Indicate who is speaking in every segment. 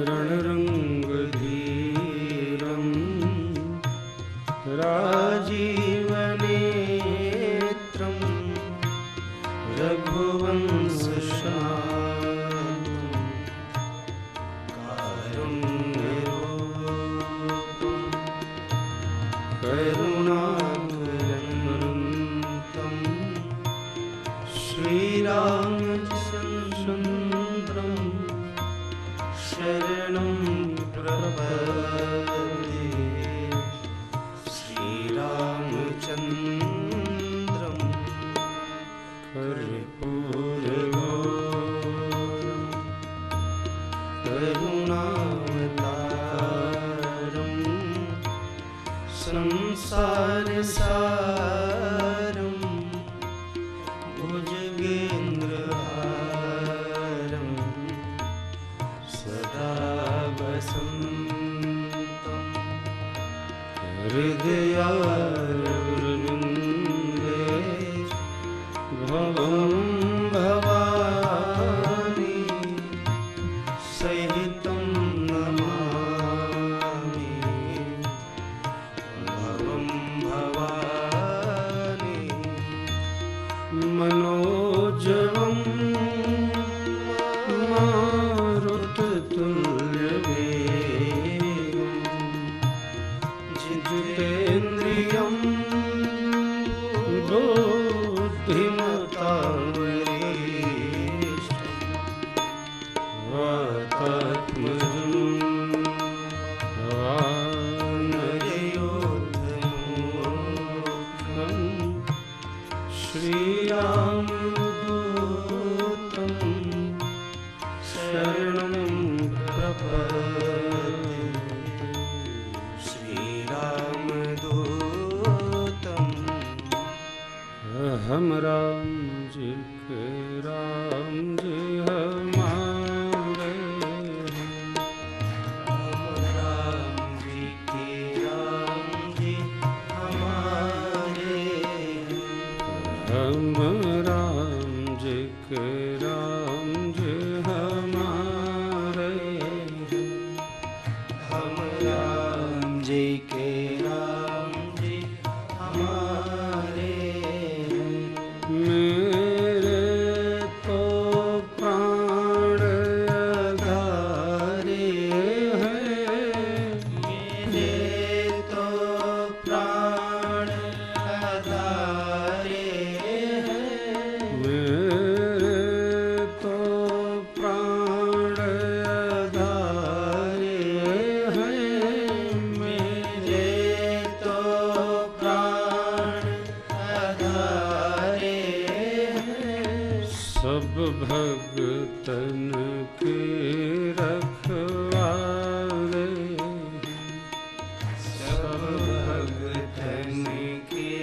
Speaker 1: रणरङ्गधीरं राजीवनेत्रं रघुवंशशान्तं कारुण्यरूपं करुणाकरं श्रीरामचन्द्रं शरणं प्रपद्ये। श्रीरामचन्द्रं कर्पूरगौरं करुणावतारं संसारसारं भुजगेन्द्रहारं सदा वसन्तं हृदयारविन्दे भवं भवानी सहितं नमामि भवं भवानी मनोजवं मारुततुल्यवेगं जितेन्द्रियं बुद्धिमतां वरिष्ठं वातात्मजं वानरयोधमुखं श्रीरामदूतं शरणं प्रपद्ये। श्रीरामदूतं हम राम जी के राम जी हमारे, हम राम जी के राम जी हमारे, हम राम जी के राम जी हमारे, हम राम जी के राम जी हमारे। मेरे तो प्राण आधारे हैं, मेरे तो प्राण आधारे हैं, मेरे तो प्राण आधारे हैं, मेरे तो प्राण आधारे हैं। सब भगतन के रखवारे, सब भगतन के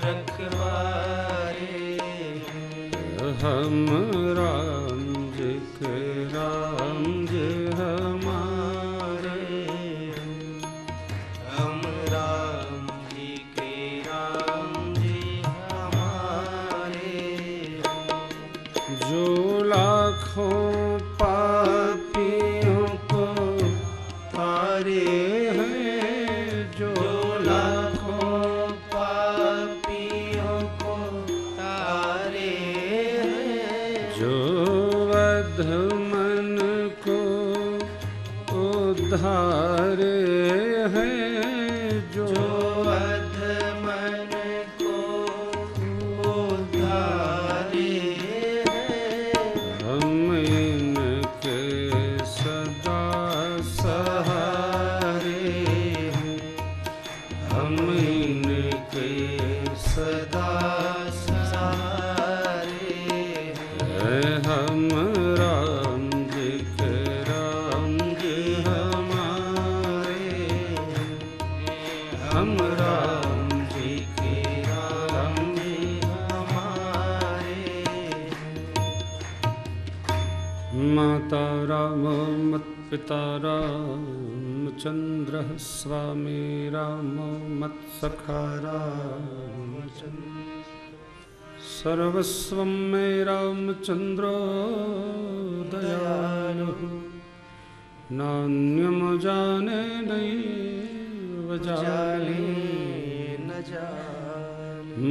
Speaker 1: रखवारे, हम राम जी के राम जी हमारे, हम राम जी के राम जी हमारे। जो लाखों पापियों को तारे हैं, जो लाखों पापियों को तारे हैं, जो अधमन को उद्धारे हैं, जो अधमन को उद्धारे हैं, हम इनके सदा सहारे हैं, हम इनके सदा सहारे हैं। हम राम जी के राम जी हमारे, हम राम जी के राम जी हमारे। माता रामो मत्पिता रामचन्द्रः, स्वामी रामो मत्सखा रामचन्द्रः, सर्वस्वं मे रामचन्द्रो दयालुः,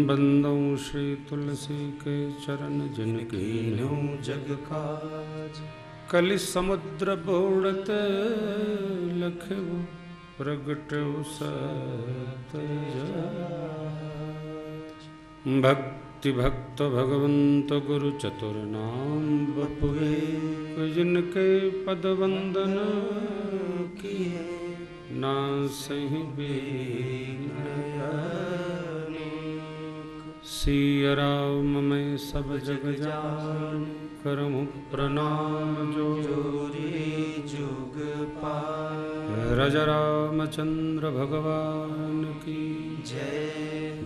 Speaker 2: बंदौ श्री तुलसी के चरण जिनकी न्यों जग काज। कलि समुद्र बोड़त लखिव प्रगटउ सत भक्ति भक्त भगवंत गुरु चतुर नाम बपुए। जिनके पद वंदन किए नासहि सिया राम मैं सब जग जान करहूँ प्रणाम जोरे जुग पार। राजा रामचंद्र भगवान की जय।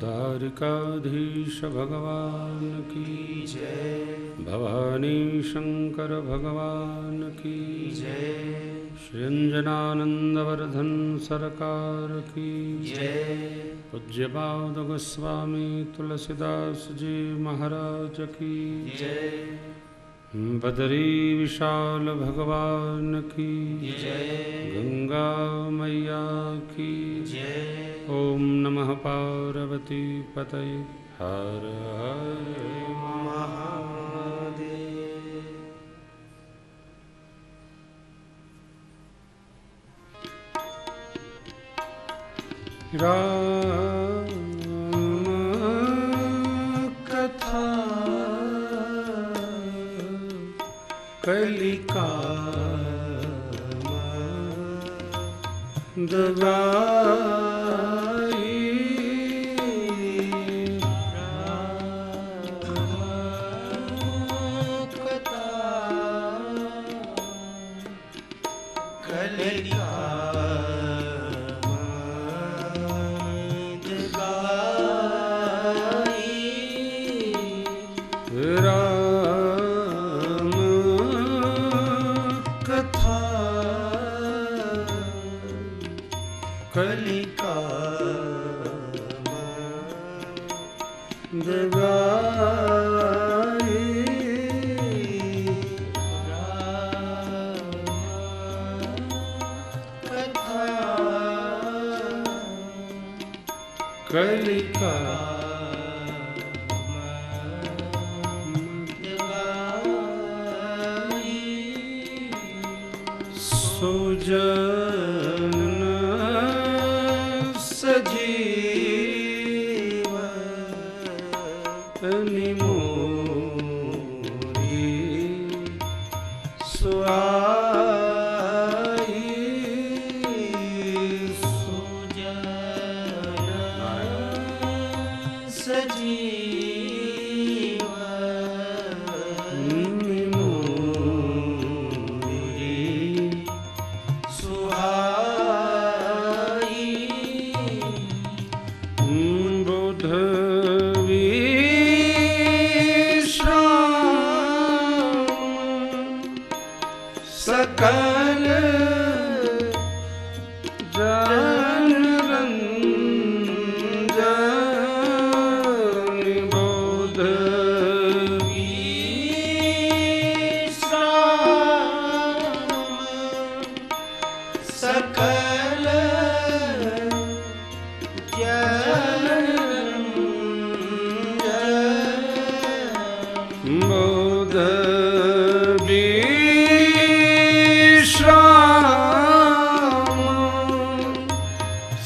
Speaker 2: द्वारिकाधीश भगवान की जय। भवानी शंकर भगवान की जय। श्री अंजनानंद वर्धन सरकार की जय। पूज्यपाद गोस्वामी तुलसीदास जी महाराज की जय। बदरी विशाल भगवान की जय। गंगा मैया की जय। ओम नमः पार्वती पतये हर हर महादेव। राम कथा कलिका दवाई। कथा कलिका कलिका दवाई। कथा कलिका सुजन सजीवनी मोरी सुआई। सुजन सजीवनी मोरी सुहाई। बुध सकल जन रंजन। बोध सकल जन रंजन। बोध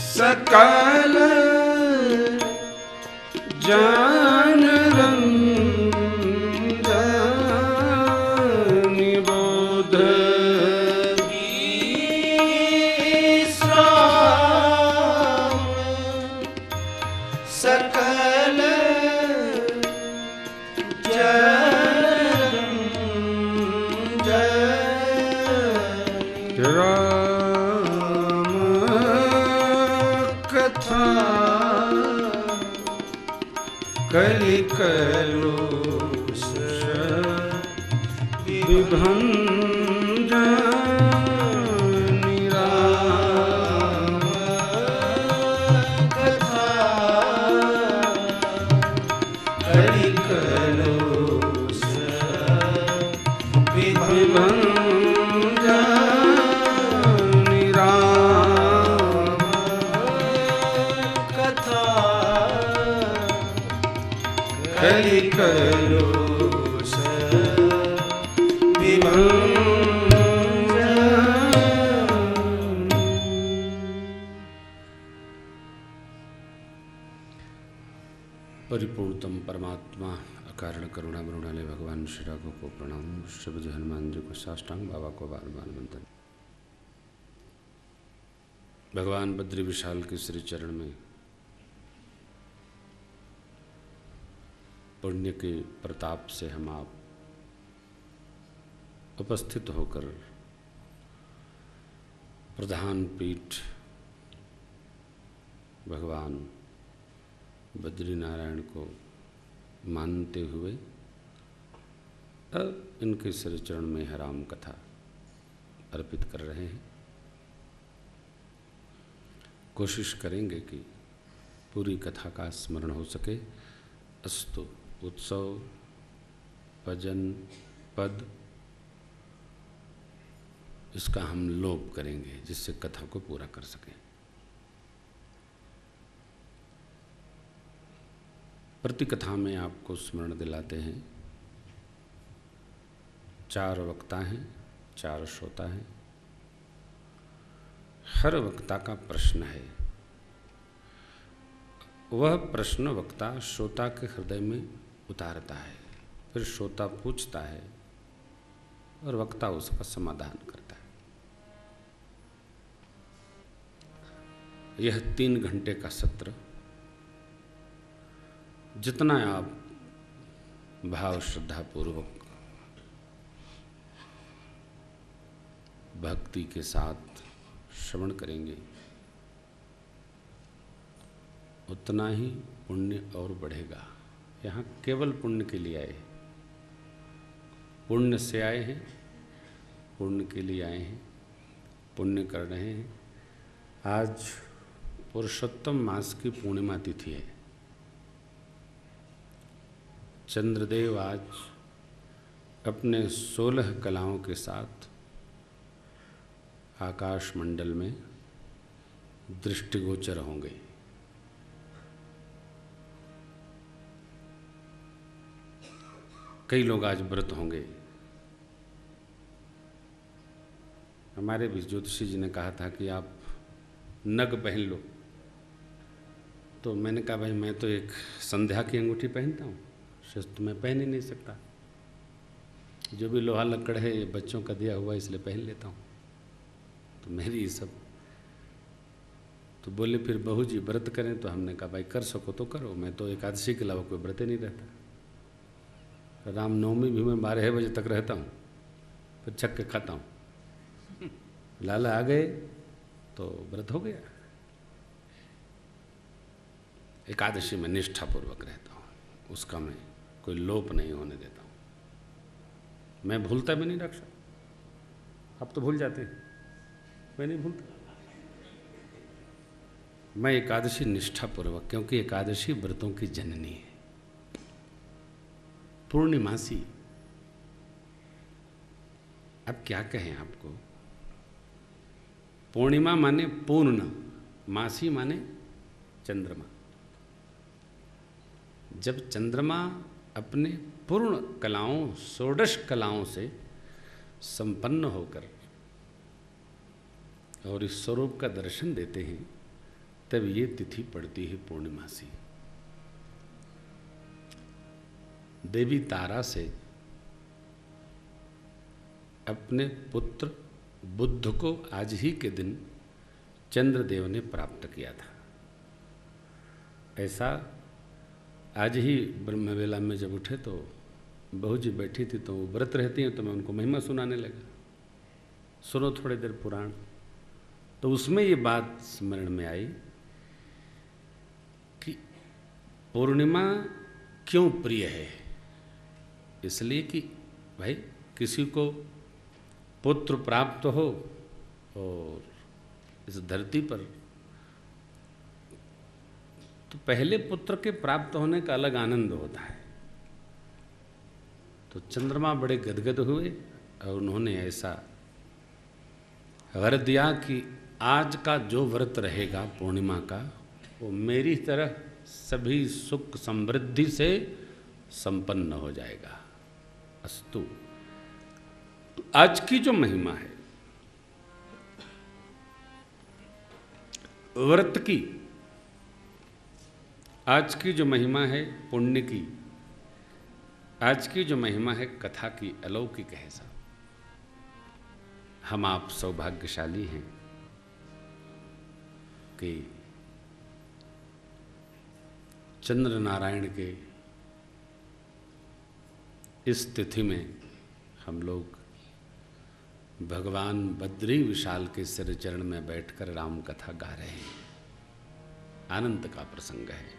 Speaker 2: सकल जन रंजन। बोध सकल जन रंजन। राम कथा कलिकलुष विभंजन। राम कथा कलिकलुष विभंजन। राम कथा करोष विभंजन।
Speaker 3: परिपूर्णतम परमात्मा अकारण करुणा मृणालय भगवान श्री राघव को प्रणाम। शब्द हनुमान जी को साष्टांग, बाबा को बार बार वंदन। भगवान बद्री विशाल के श्री चरण में पुण्य के प्रताप से हम आप उपस्थित होकर प्रधान पीठ भगवान बद्री नारायण को मानते हुए अब इनके श्री चरण में हराम कथा अर्पित कर रहे हैं। कोशिश करेंगे कि पूरी कथा का स्मरण हो सके। अस्तु। उत्सव, भजन, पद, इसका हम लोप करेंगे जिससे कथा को पूरा कर सकें। प्रति कथा में आपको स्मरण दिलाते हैं, 4 वक्ता हैं, 4 श्रोता हैं। हर वक्ता का प्रश्न है। वह प्रश्न वक्ता श्रोता के हृदय में उतारता है, फिर श्रोता पूछता है और वक्ता उसका समाधान करता है। यह 3 घंटे का सत्र जितना आप भाव श्रद्धा पूर्वक भक्ति के साथ श्रवण करेंगे उतना ही पुण्य और बढ़ेगा। यहाँ केवल पुण्य के लिए आए हैं, पुण्य से आए हैं, पुण्य के लिए आए हैं, पुण्य कर रहे हैं। आज पुरुषोत्तम मास की पूर्णिमा तिथि है। चंद्रदेव आज अपने 16 कलाओं के साथ आकाश मंडल में दृष्टिगोचर होंगे। कई लोग आज व्रत होंगे। हमारे भी ज्योतिषी जी ने कहा था कि आप नग पहन लो, तो मैंने कहा भाई मैं तो एक संध्या की अंगूठी पहनता हूँ, शस्त्र तो मैं पहन ही नहीं सकता। जो भी लोहा लक्कड़ है ये बच्चों का दिया हुआ इसलिए पहन लेता हूँ। तो मेरी ये सब तो बोले फिर बहू जी व्रत करें, तो हमने कहा भाई कर सको तो करो, मैं तो एकादशी के अलावा कोई व्रत ही नहीं रहता। रामनवमी भी मैं 12 बजे तक रहता हूँ, फिर छक के खाता हूँ। लाला आ गए तो व्रत हो गया। एकादशी में निष्ठापूर्वक रहता हूँ, उसका मैं कोई लोप नहीं होने देता हूँ। मैं भूलता भी नहीं रक्षा। आप तो भूल जाते हैं, मैं नहीं भूलता। मैं एकादशी निष्ठापूर्वक, क्योंकि एकादशी व्रतों की जननी है, पूर्णिमासी। अब क्या कहें आपको। पूर्णिमा माने पूर्ण, मासी माने चंद्रमा। जब चंद्रमा अपने पूर्ण कलाओं, 16 कलाओं से संपन्न होकर और इस स्वरूप का दर्शन देते हैं, तब ये तिथि पड़ती है पूर्णिमासी। देवी तारा से अपने पुत्र बुद्ध को आज ही के दिन चंद्रदेव ने प्राप्त किया था। ऐसा आज ही ब्रह्मवेला में जब उठे तो बहू जी बैठी थी, तो वो व्रत रहती हैं, तो मैं उनको महिमा सुनाने लगा, सुनो थोड़ी देर पुराण। तो उसमें ये बात स्मरण में आई कि पूर्णिमा क्यों प्रिय है। इसलिए कि भाई किसी को पुत्र प्राप्त हो और इस धरती पर, तो पहले पुत्र के प्राप्त होने का अलग आनंद होता है। तो चंद्रमा बड़े गदगद हुए और उन्होंने ऐसा वर दिया कि आज का जो व्रत रहेगा पूर्णिमा का, वो मेरी तरह सभी सुख समृद्धि से संपन्न हो जाएगा। अस्तु। आज की जो महिमा है व्रत की, आज की जो महिमा है पुण्य की, आज की जो महिमा है कथा की, अलौकिक है साहब। हम आप सौभाग्यशाली हैं कि चंद्र नारायण के इस तिथि में हम लोग भगवान बद्री विशाल के सिर चरण में बैठकर राम कथा गा रहे हैं। आनंद का प्रसंग है।